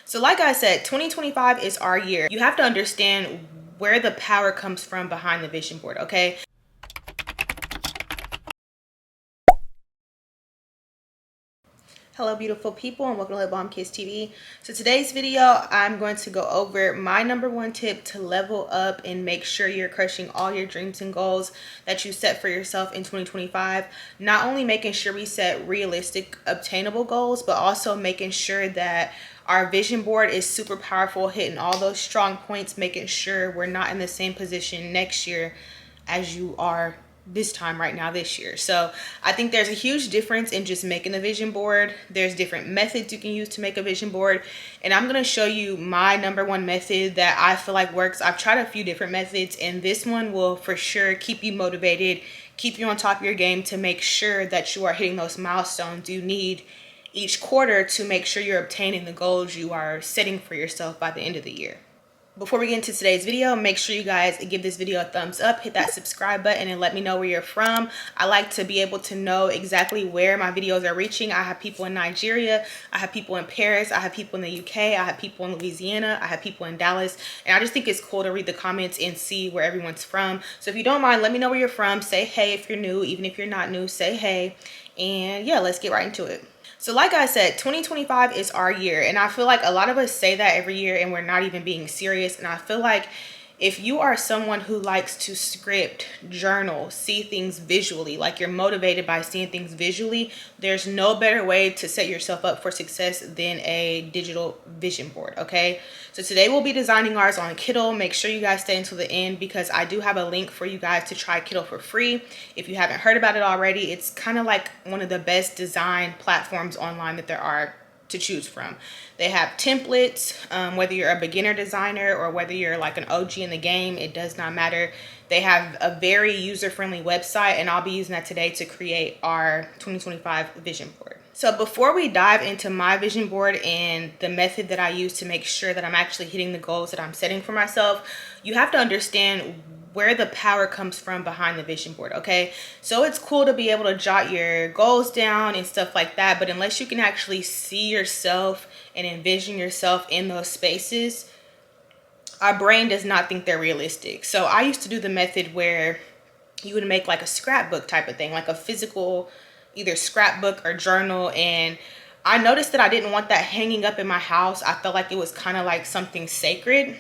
So like I said, 2025 is our year. You have to understand where the power comes from behind the vision board, okay? Hello beautiful people, and welcome to Bomb Kids TV. So today's video, I'm going to go over my number one tip to level up and make sure you're crushing all your dreams and goals that you set for yourself in 2025. Not only making sure we set realistic, obtainable goals, but also making sure that our vision board is super powerful, hitting all those strong points, making sure we're not in the same position next year as you are this time right now this year. So I think there's a huge difference in just making the vision board. There's different methods you can use to make a vision board, and I'm going to show you my number one method that I feel like works. I've tried a few different methods, and this one will for sure keep you motivated, keep you on top of your game to make sure that you are hitting those milestones you need each quarter to make sure you're obtaining the goals you are setting for yourself by the end of the year. Before we get into today's video, make sure you guys give this video a thumbs up, hit that subscribe button, and let me know where you're from. I like to be able to know exactly where my videos are reaching. I have people in Nigeria, I have people in Paris, I have people in the UK, I have people in Louisiana, I have people in Dallas, and I just think it's cool to read the comments and see where everyone's from. So if you don't mind, let me know where you're from. Say hey if you're new. Even if you're not new, say hey. And yeah, let's get right into it. So like I said, 2025 is our year, and I feel like a lot of us say that every year and we're not even being serious. And I feel like if you are someone who likes to script, journal, see things visually, like you're motivated by seeing things visually, there's no better way to set yourself up for success than a digital vision board, okay? So today we'll be designing ours on Kittl. Make sure you guys stay until the end because I do have a link for you guys to try Kittl for free. If you haven't heard about it already, it's kind of like one of the best design platforms online that there are to choose from. They have templates, whether you're a beginner designer or whether you're like an OG in the game, it does not matter. They have a very user-friendly website, and I'll be using that today to create our 2025 vision board. So before we dive into my vision board and the method that I use to make sure that I'm actually hitting the goals that I'm setting for myself, you have to understand where the power comes from behind the vision board, okay? So it's cool to be able to jot your goals down and stuff like that, but unless you can actually see yourself and envision yourself in those spaces, our brain does not think they're realistic. So I used to do the method where you would make like a scrapbook type of thing, like a physical either scrapbook or journal, and I noticed that I didn't want that hanging up in my house. I felt like it was kind of like something sacred,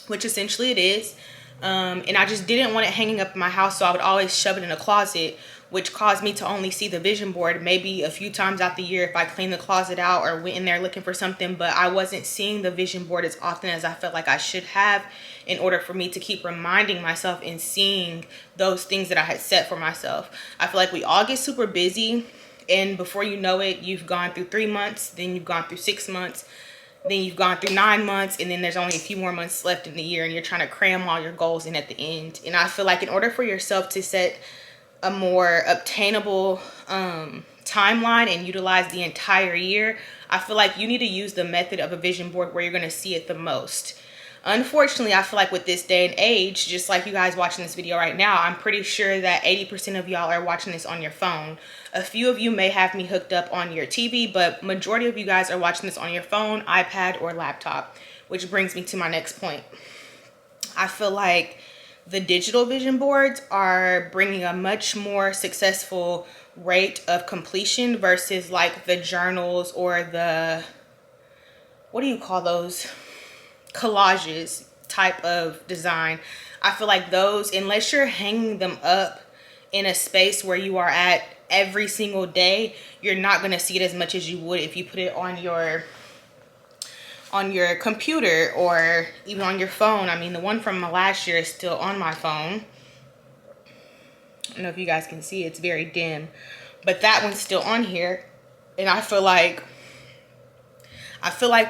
which essentially it is. And I just didn't want it hanging up in my house, so I would always shove it in a closet, which caused me to only see the vision board maybe a few times out the year if I cleaned the closet out or went in there looking for something, but I wasn't seeing the vision board as often as I felt like I should have in order for me to keep reminding myself and seeing those things that I had set for myself. I feel like we all get super busy, and before you know it, you've gone through 3 months, then you've gone through 6 months, then you've gone through 9 months, and then there's only a few more months left in the year, and you're trying to cram all your goals in at the end. And I feel like in order for yourself to set a more obtainable timeline and utilize the entire year, I feel like you need to use the method of a vision board where you're going to see it the most. Unfortunately, I feel like with this day and age, just like you guys watching this video right now, I'm pretty sure that 80% of y'all are watching this on your phone. A few of you may have me hooked up on your TV, but majority of you guys are watching this on your phone, iPad, or laptop, which brings me to my next point. I feel like the digital vision boards are bringing a much more successful rate of completion versus like the journals or the, what do you call those? Collages type of design. I feel like those, unless you're hanging them up in a space where you are at every single day, you're not going to see it as much as you would if you put it on your computer or even on your phone. I mean, the one from last year is still on my phone. I don't know if you guys can see, it's very dim, but that one's still on here. And I feel like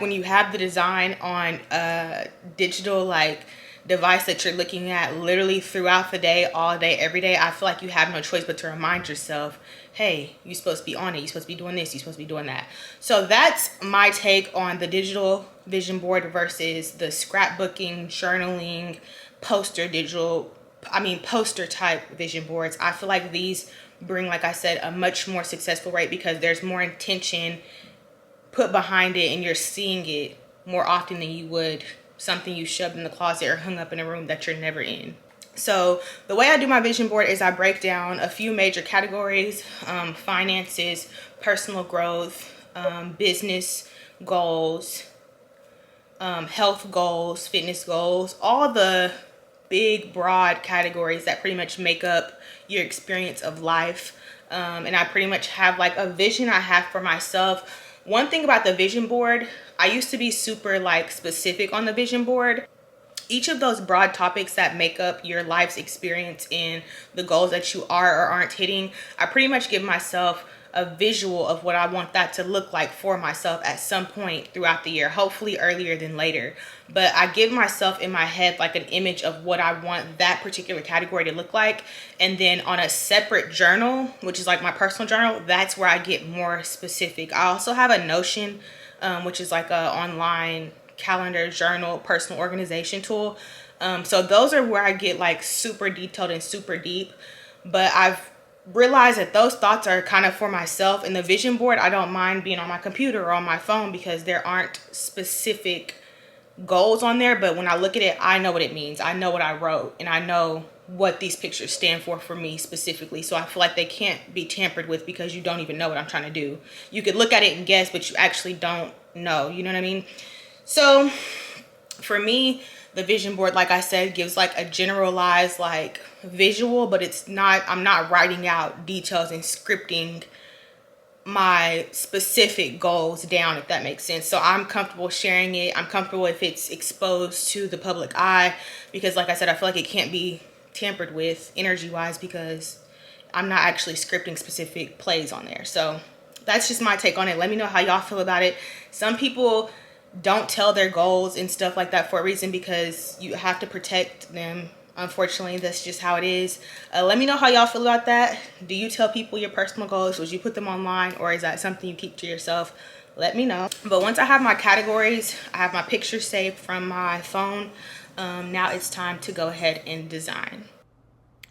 when you have the design on a digital like device that you're looking at literally throughout the day, all day, every day, I feel like you have no choice but to remind yourself, hey, you're supposed to be on it, you're supposed to be doing this, you're supposed to be doing that. So that's my take on the digital vision board versus the scrapbooking, journaling, poster type vision boards. I feel like these bring, like I said, a much more successful rate because there's more intention put behind it and you're seeing it more often than you would something you shoved in the closet or hung up in a room that you're never in. So the way I do my vision board is I break down a few major categories: finances, personal growth, business goals, health goals, fitness goals, all the big broad categories that pretty much make up your experience of life. And I pretty much have like a vision I have for myself. One thing about the vision board, I used to be super like specific on the vision board. Each of those broad topics that make up your life's experience in the goals that you are or aren't hitting, I pretty much give myself a visual of what I want that to look like for myself at some point throughout the year, hopefully earlier than later. But I give myself in my head like an image of what I want that particular category to look like. And then on a separate journal, which is like my personal journal, that's where I get more specific. I also have a Notion, which is like a online calendar, journal, personal organization tool. So those are where I get like super detailed and super deep. But I've realized that those thoughts are kind of for myself. In the vision board, I don't mind being on my computer or on my phone because there aren't specific goals on there. But when I look at it, I know what it means. I know what I wrote, and I know what these pictures stand for me specifically. So I feel like they can't be tampered with because you don't even know what I'm trying to do. You could look at it and guess, but you actually don't know. You know what I mean? So for me, the vision board, like I said, gives like a generalized like visual, but it's not, I'm not writing out details and scripting my specific goals down, if that makes sense. So I'm comfortable sharing it. I'm comfortable if it's exposed to the public eye, because like I said, I feel like it can't be tampered with energy wise because I'm not actually scripting specific plays on there. So that's just my take on it. Let me know how y'all feel about it. Some people don't tell their goals and stuff like that for a reason, because you have to protect them. Unfortunately, that's just how it is. Let me know how y'all feel about that. Do you tell people your personal goals? Would you put them online, or is that something you keep to yourself? Let me know. But once I have my categories, I have my pictures saved from my phone. Now it's time to go ahead and design.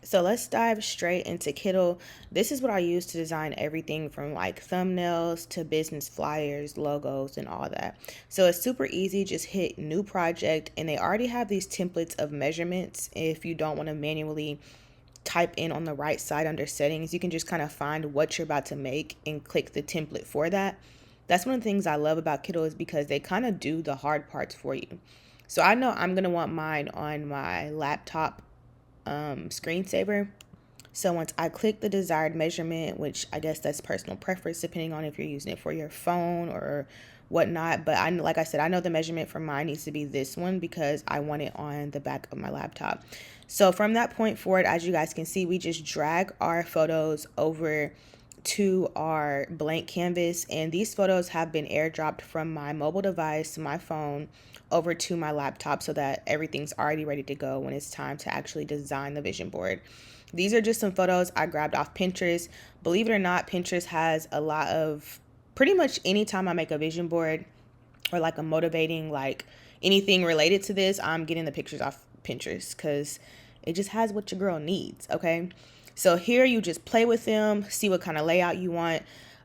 So let's dive straight into Kittl. This is what I use to design everything from like thumbnails to business flyers, logos, and all that. So it's super easy. Just hit new project, and they already have these templates of measurements. If you don't want to manually type in on the right side under settings, you can just kind of find what you're about to make and click the template for that. That's one of the things I love about Kittl, is because they kind of do the hard parts for you. So I know I'm going to want mine on my laptop screensaver. So once I click the desired measurement, which I guess that's personal preference depending on if you're using it for your phone or whatnot, but like I said, I know the measurement for mine needs to be this one because I want it on the back of my laptop. So from that point forward, as you guys can see, we just drag our photos over to our blank canvas, and these photos have been airdropped from my mobile device, my phone, over to my laptop, so that everything's already ready to go when it's time to actually design the vision board. These are just some photos I grabbed off Pinterest. Believe it or not, Pinterest has a lot of, pretty much anytime I make a vision board or like a motivating, like anything related to this, I'm getting the pictures off Pinterest because it just has what your girl needs, okay? So here you just play with them, see what kind of layout you want.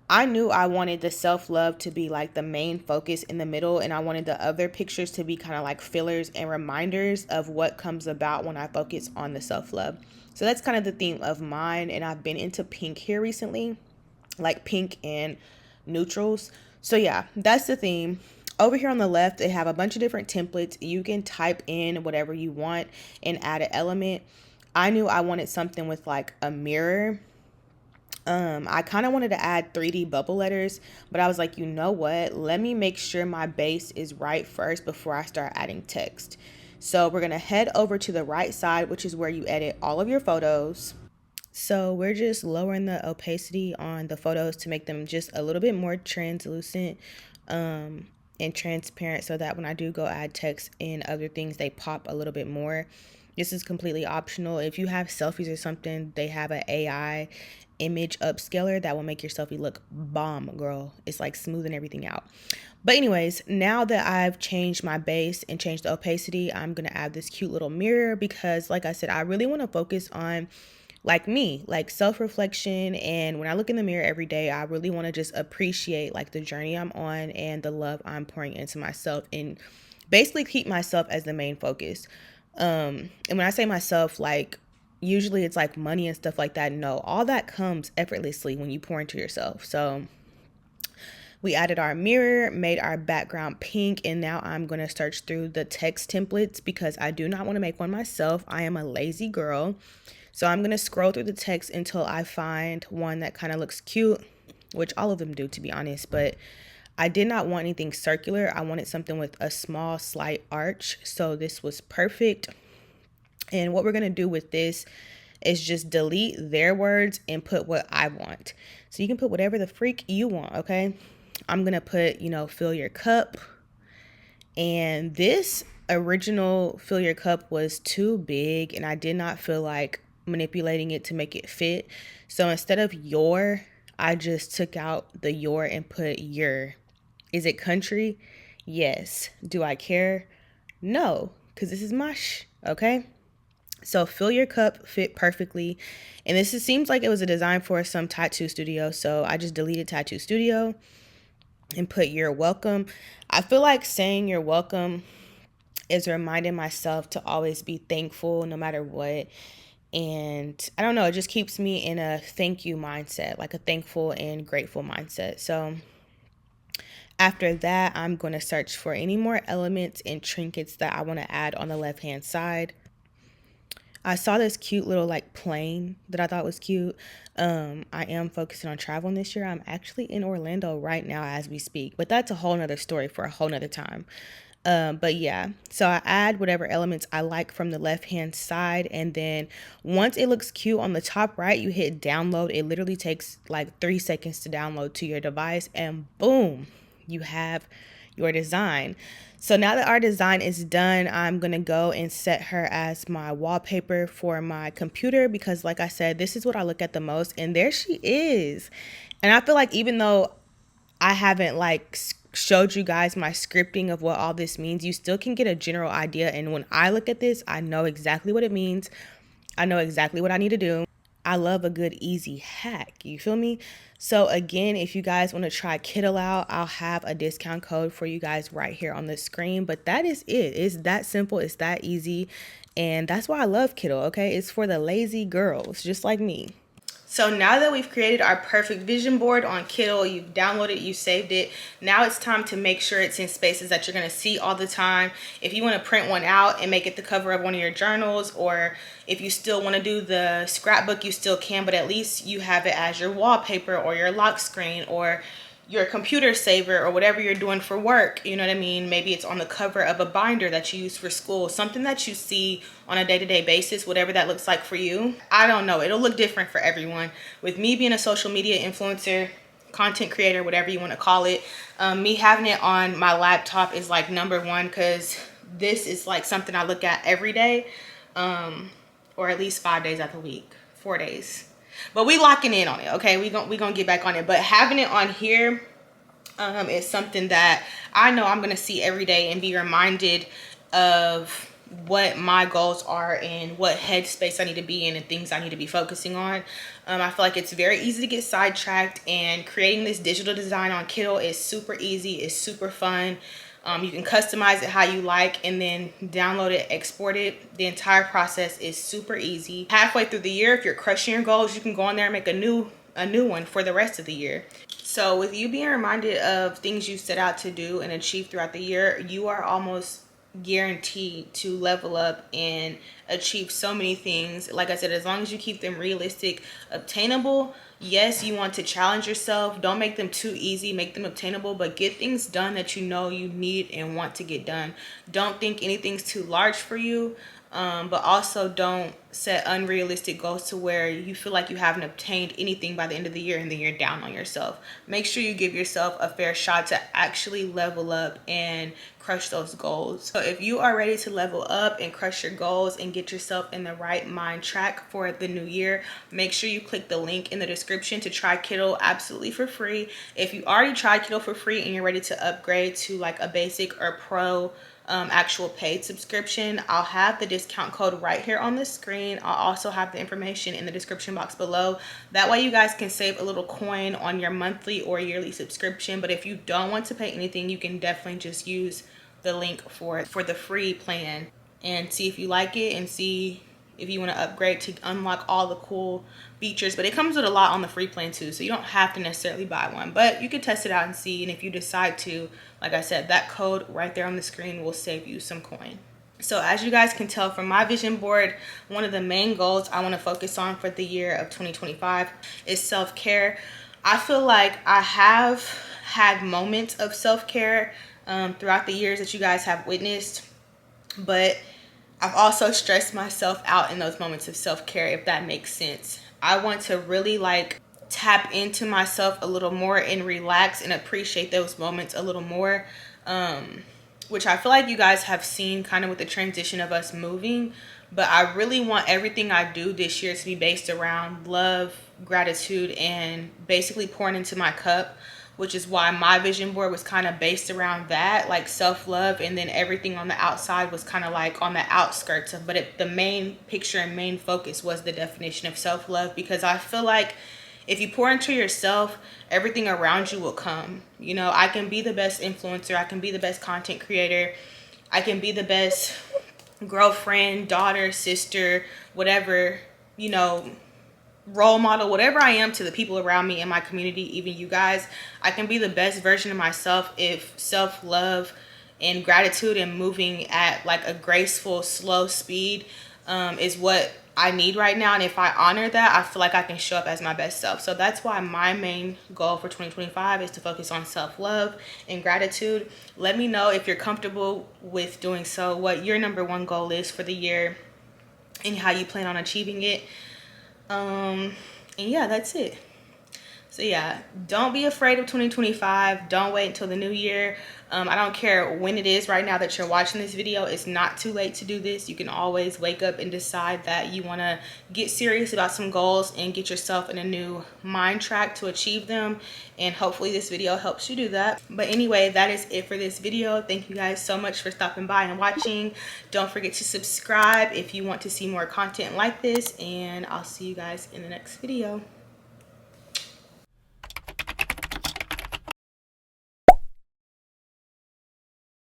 I knew I wanted the self-love to be like the main focus in the middle, and I wanted the other pictures to be kind of like fillers and reminders of what comes about when I focus on the self-love. So that's kind of the theme of mine, and I've been into pink here recently, like pink and neutrals. So yeah, that's the theme. Over here on the left, they have a bunch of different templates. You can type in whatever you want and add an element. I knew I wanted something with like a mirror. I kind of wanted to add 3D bubble letters, but I was like, you know what? Let me make sure my base is right first before I start adding text. So we're going to head over to the right side, which is where you edit all of your photos. So we're just lowering the opacity on the photos to make them just a little bit more translucent and transparent, so that when I do go add text and other things, they pop a little bit more. This is completely optional. If you have selfies or something, they have an AI image upscaler that will make your selfie look bomb, girl. It's like smoothing everything out. But anyways, now that I've changed my base and changed the opacity, I'm going to add this cute little mirror because, like I said, I really want to focus on like me, like self-reflection. And when I look in the mirror every day, I really want to just appreciate like the journey I'm on and the love I'm pouring into myself, and basically keep myself as the main focus. And when I say myself, like usually it's like money and stuff like that. No, all that comes effortlessly when you pour into yourself. So we added our mirror, made our background pink, and now I'm going to search through the text templates because I do not want to make one myself. I am a lazy girl. So I'm going to scroll through the text until I find one that kind of looks cute, which all of them do, to be honest. But I did not want anything circular. I wanted something with a small, slight arch. So this was perfect. And what we're going to do with this is just delete their words and put what I want. So you can put whatever the freak you want, okay? I'm going to put, fill your cup. And this original fill your cup was too big, and I did not feel like manipulating it to make it fit. So instead of your, I just took out the your and put your. Is it country? Yes. Do I care? No, because this is my okay? So fill your cup fit perfectly. And seems like it was a design for some tattoo studio. So I just deleted tattoo studio and put you're welcome. I feel like saying you're welcome is reminding myself to always be thankful no matter what. And I don't know, it just keeps me in a thank you mindset, like a thankful and grateful mindset. So after that, I'm going to search for any more elements and trinkets that I want to add on the left hand side. I saw this cute little like plane that I thought was cute. I am focusing on traveling this year. I'm actually in Orlando right now as we speak, but that's a whole nother story for a whole nother time. But yeah, so I add whatever elements I like from the left hand side, and then once it looks cute on the top right, you hit download. It literally takes like 3 seconds to download to your device, and boom, you have your design. So now that our design is done, I'm going to go and set her as my wallpaper for my computer because like I said, this is what I look at the most, and there she is. And I feel like even though I haven't like showed you guys my scripting of what all this means, you still can get a general idea. And when I look at this, I know exactly what it means. I know exactly what I need to do. I love a good easy hack. You feel me? So again, if you guys want to try Kittl out, I'll have a discount code for you guys right here on the screen. But that is it. It's that simple. It's that easy. And that's why I love Kittl, okay? It's for the lazy girls, just like me. So now that we've created our perfect vision board on Kittl, you've downloaded, you saved it. Now it's time to make sure it's in spaces that you're going to see all the time. If you want to print one out and make it the cover of one of your journals, or if you still want to do the scrapbook, you still can, but at least you have it as your wallpaper or your lock screen or your computer saver or whatever you're doing for work. You know what I mean? Maybe it's on the cover of a binder that you use for school, something that you see on a day-to-day basis, whatever that looks like for you. I don't know, it'll look different for everyone. With me being a social media influencer, content creator, whatever you want to call it, me having it on my laptop is like number one, because this is like something I look at every day, or at least 5 days out of the week, 4 days. But we locking in on it, okay? We gonna get back on it. But having it on here is something that I know I'm gonna see every day and be reminded of what my goals are and what headspace I need to be in and things I need to be focusing on. I feel like it's very easy to get sidetracked, and creating this digital design on Kittl is super easy. It's super fun. You can customize it how you like and then download it, export it. The entire process is super easy. Halfway through the year, if you're crushing your goals, you can go on there and make a new one for the rest of the year. So with you being reminded of things you set out to do and achieve throughout the year, you are almost guaranteed to level up and achieve so many things. Like I said, as long as you keep them realistic, obtainable. Yes, you want to challenge yourself. Don't make them too easy. Make them obtainable, but get things done that you know you need and want to get done. Don't think anything's too large for you. But also don't set unrealistic goals to where you feel like you haven't obtained anything by the end of the year and then you're down on yourself. Make sure you give yourself a fair shot to actually level up and crush those goals. So if you are ready to level up and crush your goals and get yourself in the right mind track for the new year, make sure you click the link in the description to try Kittl absolutely for free. If you already tried Kittl for free and you're ready to upgrade to like a basic or pro actual paid subscription, I'll have the discount code right here on the screen. I'll also have the information in the description box below. That way you guys can save a little coin on your monthly or yearly subscription. But if you don't want to pay anything, you can definitely just use the link for the free plan and see if you like it and see if you want to upgrade to unlock all the cool features. But it comes with a lot on the free plan too, so you don't have to necessarily buy one, but you can test it out and see. And if you decide to, like I said, that code right there on the screen will save you some coin. So as you guys can tell from my vision board, one of the main goals I want to focus on for the year of 2025 is self-care. I feel like I have had moments of self-care throughout the years that you guys have witnessed, but I've also stressed myself out in those moments of self-care, if that makes sense. I want to really like tap into myself a little more and relax and appreciate those moments a little more, which I feel like you guys have seen kind of with the transition of us moving. But I really want everything I do this year to be based around love, gratitude, and basically pouring into my cup, which is why my vision board was kind of based around that, like self-love, and then everything on the outside was kind of like on the outskirts of, but the main picture and main focus was the definition of self-love, because I feel like if you pour into yourself, everything around you will come. You know, I can be the best influencer, I can be the best content creator, I can be the best girlfriend, daughter, sister, whatever, you know, role model, whatever I am to the people around me in my community, even you guys. I can be the best version of myself if self-love and gratitude and moving at like a graceful, slow speed is what I need right now. And if I honor that, I feel like I can show up as my best self. So that's why my main goal for 2025 is to focus on self-love and gratitude. Let me know if you're comfortable with doing so, what your number one goal is for the year and how you plan on achieving it. And yeah, that's it. So yeah, don't be afraid of 2025. Don't wait until the new year. I don't care when it is right now that you're watching this video. It's not too late to do this. You can always wake up and decide that you want to get serious about some goals and get yourself in a new mind track to achieve them. And hopefully this video helps you do that. But anyway, that is it for this video. Thank you guys so much for stopping by and watching. Don't forget to subscribe if you want to see more content like this. And I'll see you guys in the next video.